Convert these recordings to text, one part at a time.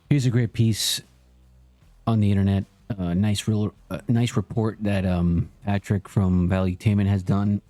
Here's a great piece on the internet. Nice report that Patrick from Valuetainment has done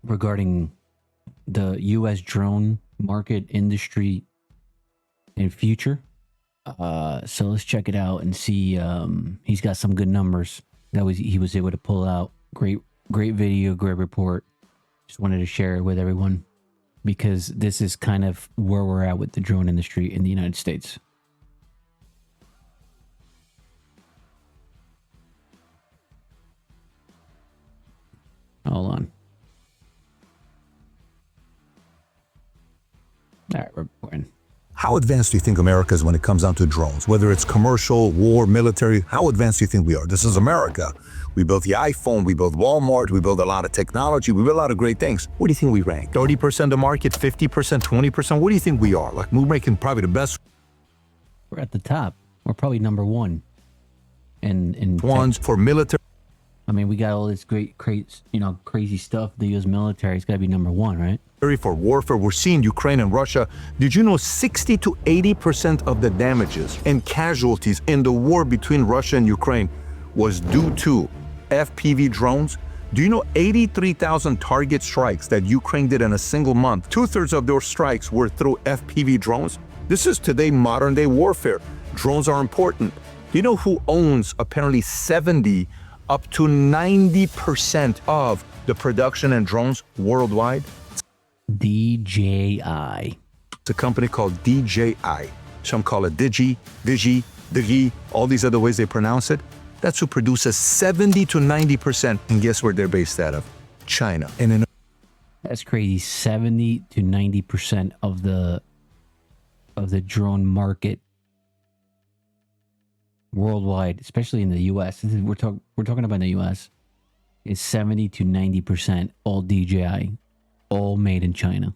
regarding the U.S. drone market industry and future. So let's check it out and see. He's got some good numbers that he was able to pull out. Great video, great report. Just wanted to share it with everyone because this is kind of where we're at with the drone industry in the United States. Hold on. All right, we're recording. How advanced do you think America is when it comes down to drones? Whether it's commercial, war, military, how advanced do you think we are? This is America. We built the iPhone, we built Walmart, we built a lot of technology, we built a lot of great things. What do you think we rank? 30% of the market, 50%, 20%? What do you think we are? Like, we're making probably the best We're at the top. We're probably number one. And ones for military. I mean, we got all this crazy stuff. The U.S. military's got to be number one, right? For warfare. We're seeing Ukraine and Russia. Did you know 60 to 80% of the damages and casualties in the war between Russia and Ukraine was due to FPV drones? Do you know 83,000 target strikes that Ukraine did in a single month? 2/3 of those strikes were through FPV drones. This is today modern day warfare. Drones are important. Do you know who owns apparently 70 up to 90% of the production in drones worldwide? DJI. It's a company called DJI. Some call it Digi, Digi, all these other ways they pronounce it. That's who produces 70 to 90%. And guess where they're based out of? China. And That's crazy. 70 to 90% of the drone market worldwide, especially in the U.S. We're talking about the U.S. is 70 to 90% all DJI, all made in China.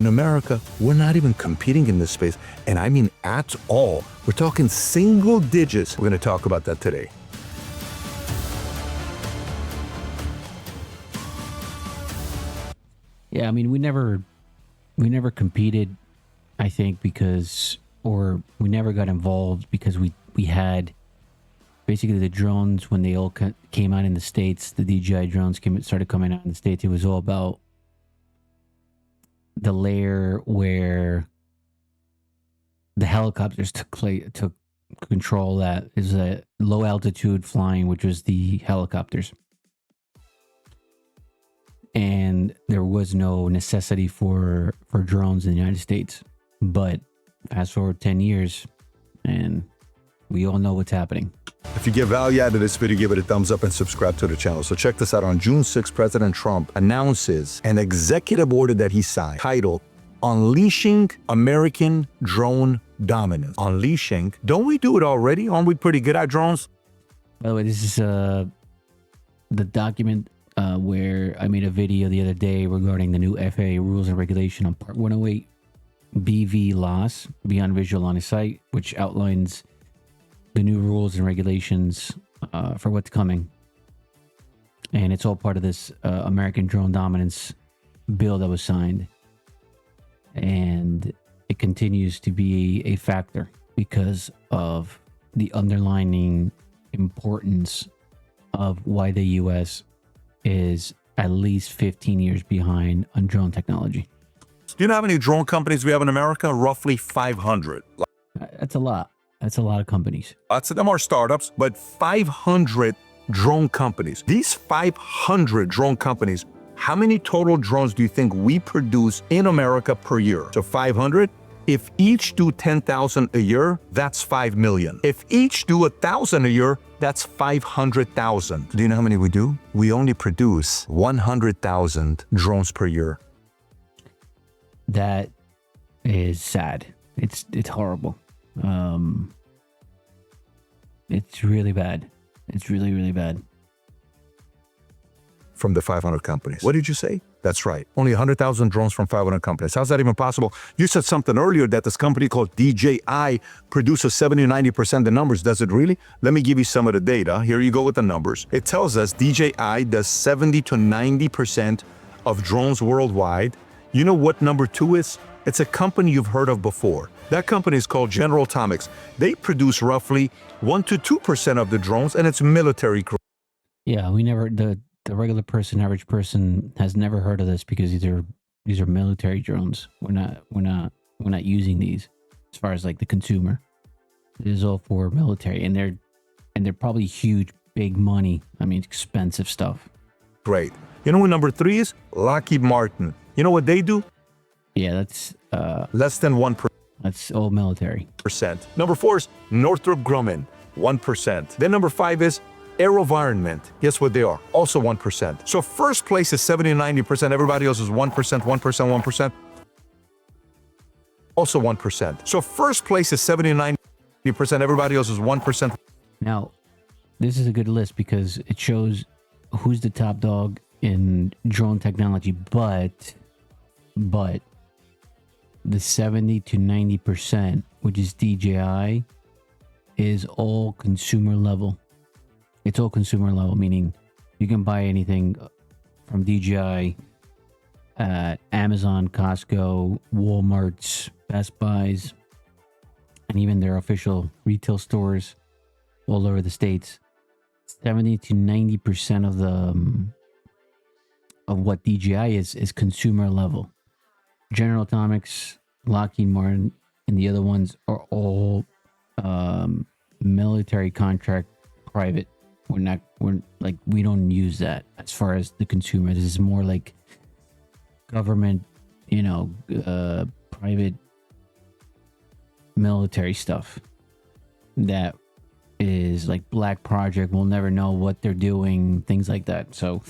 in America, we're not even competing in this space. And I mean at all. We're talking single digits. We're going to talk about that today. Yeah, I mean, we never competed, I think, or we never got involved because we had basically the drones when they all came out in the States. The DJI drones started coming out in the States. It was all about the layer where the helicopters took control. That is a low altitude flying, which was the helicopters. And there was no necessity for drones in the United States. But fast forward 10 years, and we all know what's happening. If you get value out of this video, give it a thumbs up and subscribe to the channel. So check this out. On June 6th, President Trump announces an executive order that he signed titled Unleashing American Drone Dominance. Unleashing? Don't we do it already? Aren't we pretty good at drones? By the way, this is the document where I made a video the other day regarding the new FAA rules and regulation on Part 108 BV loss, beyond visual line of sight, which outlines the new rules and regulations for what's coming. And it's all part of this American drone dominance bill that was signed. And it continues to be a factor because of the underlining importance of why the U.S. is at least 15 years behind on drone technology. Do you know how many drone companies we have in America? Roughly 500. That's a lot. That's a lot of companies. Lots of them are startups, but 500 drone companies. These 500 drone companies, how many total drones do you think we produce in America per year? So 500? If each do 10,000 a year, that's 5 million. If each do 1,000 a year, that's 500,000. Do you know how many we do? We only produce 100,000 drones per year. That is sad. It's horrible. It's really bad. It's really, really bad. From the 500 companies. What did you say? That's right. Only 100,000 drones from 500 companies. How's that even possible? You said something earlier that this company called DJI produces 70 to 90% of the numbers. Does it really? Let me give you some of the data. Here you go with the numbers. It tells us DJI does 70 to 90% of drones worldwide. You know what number 2 is? It's a company you've heard of before. That company is called General Atomics. They produce roughly 1 to 2% of the drones, and it's military grade. Yeah, we never the regular person, average person, has never heard of this because these are military drones. We're not using these as far as like the consumer. This is all for military, and they're probably huge, big money. I mean, expensive stuff. Great. You know what number 3 is? Lockheed Martin. You know what they do? Yeah, that's Less than 1%. that's all military. Number 4 is Northrop Grumman, 1%. Then number 5 is AeroVironment. Guess what they are? Also 1%. So first place is 70 90%. Everybody else is 1%, 1%, 1%. Also 1%. So first place is 70 90%. Everybody else is 1%. Now, this is a good list because it shows who's the top dog in drone technology, but the 70 to 90%, which is DJI, is all consumer level. It's all consumer level, meaning you can buy anything from DJI at Amazon, Costco, Walmart's, Best Buys, and even their official retail stores all over the states. 70 to 90% of the of what DJI is consumer level. General Atomics, Lockheed Martin, and the other ones are all military contract, private. We don't use that as far as the consumer. This is more like government, private military stuff that is like Black Project. We'll never know what they're doing, things like that. So,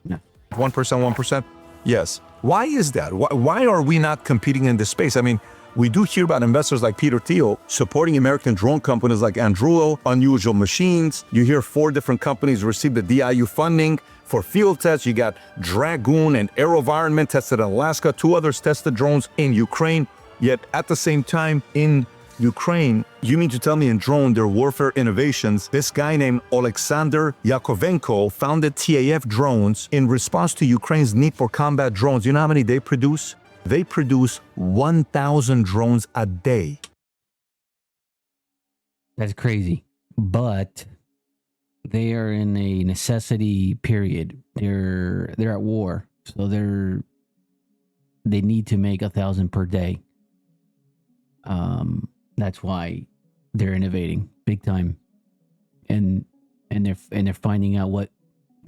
no. 1%, 1%. Yes. Why is that? Why are we not competing in this space? I mean, we do hear about investors like Peter Thiel supporting American drone companies like Anduril, Unusual Machines. You hear 4 different companies receive the DIU funding for field tests. You got Dragoon and AeroVironment tested in Alaska. 2 others tested drones in Ukraine. Yet at the same time, in Ukraine, you mean to tell me in drone, their warfare innovations, this guy named Alexander Yakovenko founded TAF Drones in response to Ukraine's need for combat drones. You know how many they produce? They produce 1,000 drones a day. That's crazy. But they are in a necessity period. They're at war. So they need to make 1,000 per day. That's why they're innovating big time, and they're finding out what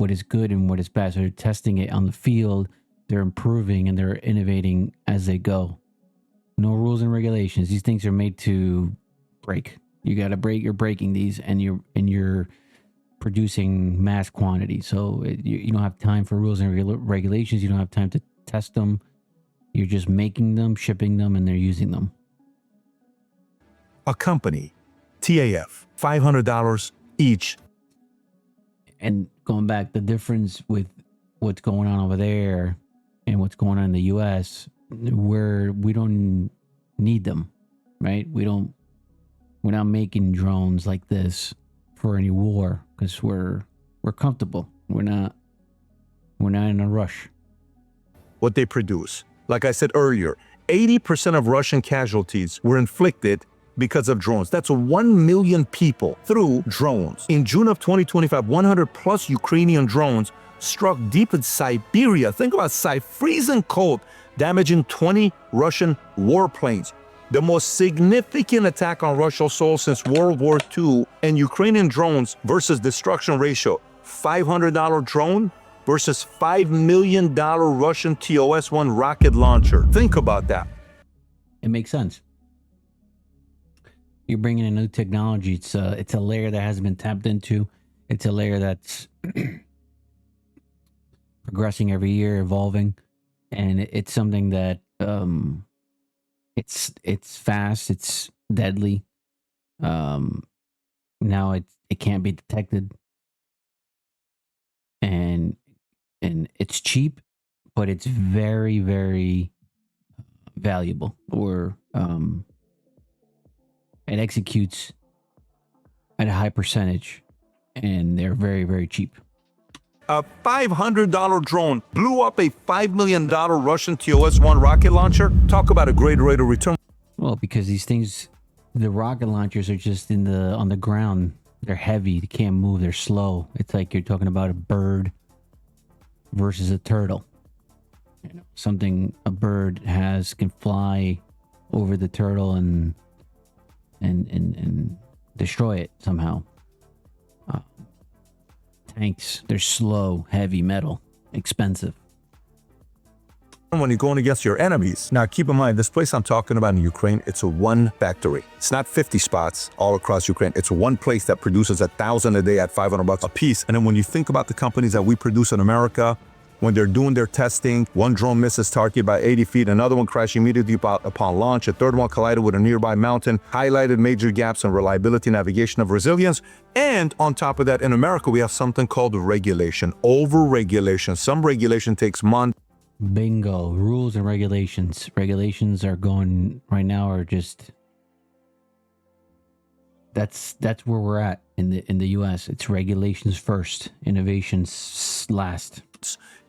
is good and what is bad. So they're testing it on the field. They're improving and they're innovating as they go. No rules and regulations. These things are made to break. You got to break. You're breaking these, and you're producing mass quantity. So you don't have time for rules and regulations. You don't have time to test them. You're just making them, shipping them, and they're using them. A company, TAF, $500 each. And going back, the difference with what's going on over there and what's going on in the US, where we don't need them, right? We're not making drones like this for any war because we're comfortable. We're not in a rush. What they produce. Like I said earlier, 80% of Russian casualties were inflicted because of drones. That's 1 million people through drones. In June of 2025, 100 plus Ukrainian drones struck deep in Siberia. Think about freezing cold, damaging 20 Russian warplanes. The most significant attack on Russian soil since World War II. And Ukrainian drones versus destruction ratio, $500 drone versus $5 million Russian TOS-1 rocket launcher. Think about that. It makes sense. You're bringing in new technology. It's a layer that hasn't been tapped into. It's a layer that's progressing every year, evolving, and it's something that it's fast, it's deadly. Now it can't be detected, and it's cheap, but it's very, very valuable, or it executes at a high percentage, and they're very, very cheap. A $500 drone blew up a $5 million Russian TOS-1 rocket launcher. Talk about a great rate of return. Well, because these things, the rocket launchers are just on the ground. They're heavy. They can't move. They're slow. It's like you're talking about a bird versus a turtle. You know, something a bird can fly over the turtle and destroy it somehow. Tanks, they're slow, heavy metal, expensive. When you're going against your enemies. Now, keep in mind, this place I'm talking about in Ukraine, it's a one factory. It's not 50 spots all across Ukraine. It's one place that produces 1,000 a day at $500 a piece. And then when you think about the companies that we produce in America, when they're doing their testing, one drone misses target by 80 feet, another one crashed immediately upon launch, a third one collided with a nearby mountain, highlighted major gaps in reliability, navigation, of resilience. And on top of that, in America, we have something called regulation, over-regulation. Some regulation takes months. Bingo. Rules and regulations. Regulations are going right now are just that's where we're at in the US. It's regulations first, innovations last.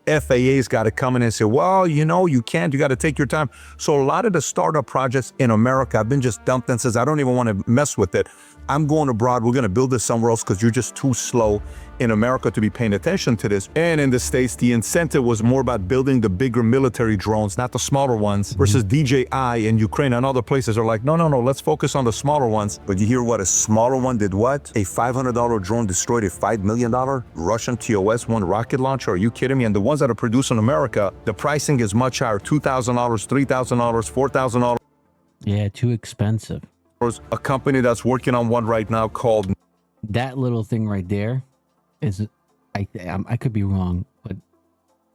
FAA's got to come in and say, well, you can't, you got to take your time. So a lot of the startup projects in America have been just dumped and says, I don't even want to mess with it. I'm going abroad. We're going to build this somewhere else because you're just too slow in America to be paying attention to this. And in the States, the incentive was more about building the bigger military drones, not the smaller ones, versus DJI in Ukraine and other places are like, no, let's focus on the smaller ones. But you hear what a smaller one did what? A $500 drone destroyed a $5 million Russian TOS-1 rocket launcher. Are you kidding me? And the ones that are produced in America, the pricing is much higher, $2,000, $3,000, $4,000. Yeah, too expensive. A company that's working on one right now called... That little thing right there is, I could be wrong, but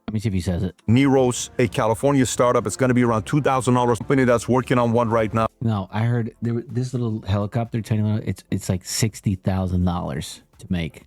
let me see if he says it. Neros, a California startup. It's going to be around $2,000. Company that's working on one right now. No, I heard this little helicopter, it's like $60,000 to make.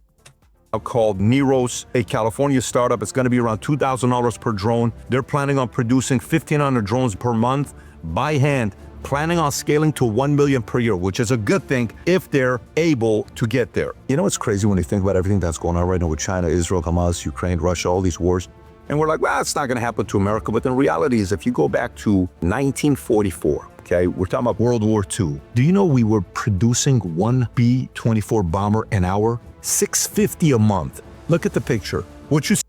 Called Neros, a California startup. It's going to be around $2,000 per drone. They're planning on producing 1,500 drones per month by hand, planning on scaling to 1 million per year, which is a good thing if they're able to get there. You know, it's crazy when you think about everything that's going on right now with China, Israel, Hamas, Ukraine, Russia, all these wars. And we're like, well, it's not going to happen to America. But the reality is, if you go back to 1944, okay, we're talking about World War II. Do you know we were producing one B-24 bomber an hour? 650 a month. Look at the picture. What you see.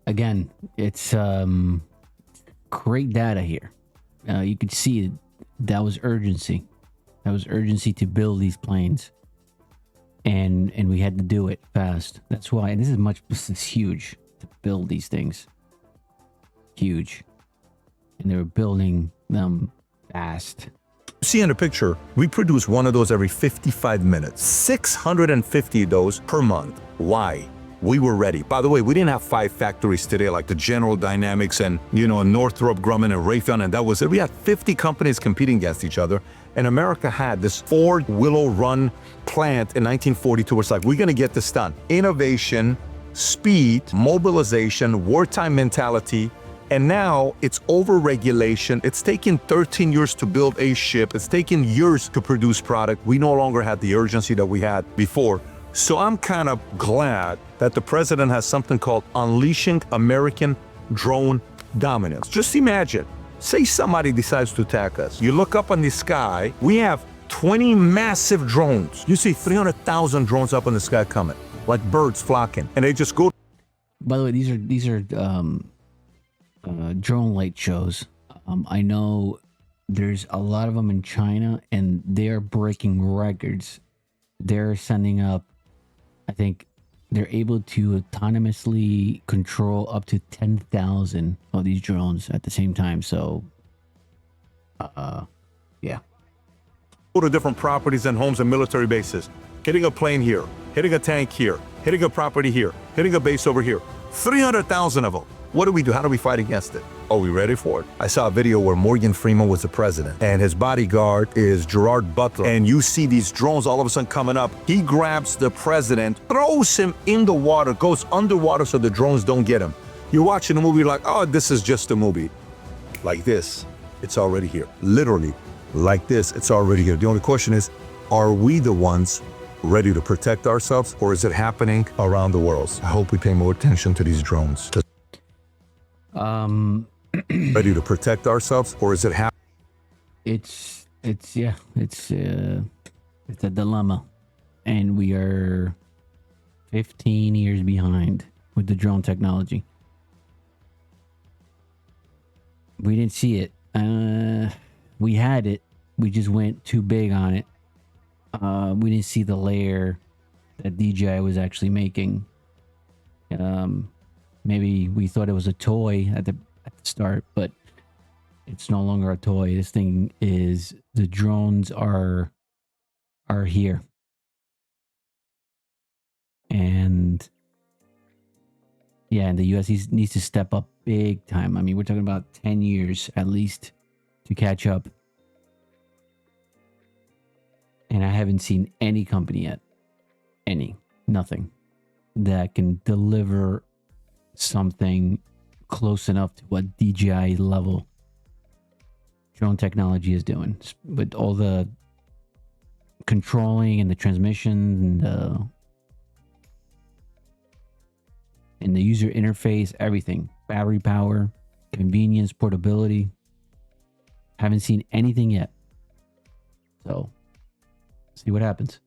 Again, it's great data here. You could see that was urgency. That was urgency to build these planes, and we had to do it fast. That's why. And this is huge to build these things. Huge, and they were building them fast. See in the picture, we produce one of those every 55 minutes. 650 of those per month. Why? We were ready. By the way, we didn't have 5 factories today like the General Dynamics and, Northrop Grumman and Raytheon, and that was it. We had 50 companies competing against each other. And America had this Ford Willow Run plant in 1942 where it's like, we're going to get this done. Innovation, speed, mobilization, wartime mentality. And now it's over-regulation. It's taken 13 years to build a ship. It's taken years to produce product. We no longer had the urgency that we had before. So I'm kind of glad that the president has something called Unleashing American Drone Dominance. Just imagine, say somebody decides to attack us. You look up in the sky, we have 20 massive drones. You see 300,000 drones up in the sky coming, like birds flocking, and they just go. By the way, these are drone light shows. I know there's a lot of them in China, and they're breaking records. They're sending up, I think they're able to autonomously control up to 10,000 of these drones at the same time. So, yeah. Go to different properties and homes and military bases. Hitting a plane here, hitting a tank here, hitting a property here, hitting a base over here. 300,000 of them. What do we do? How do we fight against it? Are we ready for it? I saw a video where Morgan Freeman was the president and his bodyguard is Gerard Butler. And you see these drones all of a sudden coming up. He grabs the president, throws him in the water, goes underwater so the drones don't get him. You're watching the movie, you're like, oh, this is just a movie. Like this, it's already here. Literally, like this, it's already here. The only question is, are we the ones ready to protect ourselves, or is it happening around the world? I hope we pay more attention to these drones. Ready to protect ourselves, or is it happening? It's a dilemma, and we are 15 years behind with the drone technology. We didn't see it. We had it. We just went too big on it. We didn't see the layer that DJI was actually making. Maybe we thought it was a toy at the start, but it's no longer a toy. This thing is, the drones are here. And yeah, and the US needs to step up big time. I mean, we're talking about 10 years at least to catch up. And I haven't seen any company yet, nothing that can deliver something close enough to what DJI level drone technology is doing, with all the controlling and the transmission and the user interface, everything, battery power, convenience, portability. Haven't seen anything yet. So see what happens.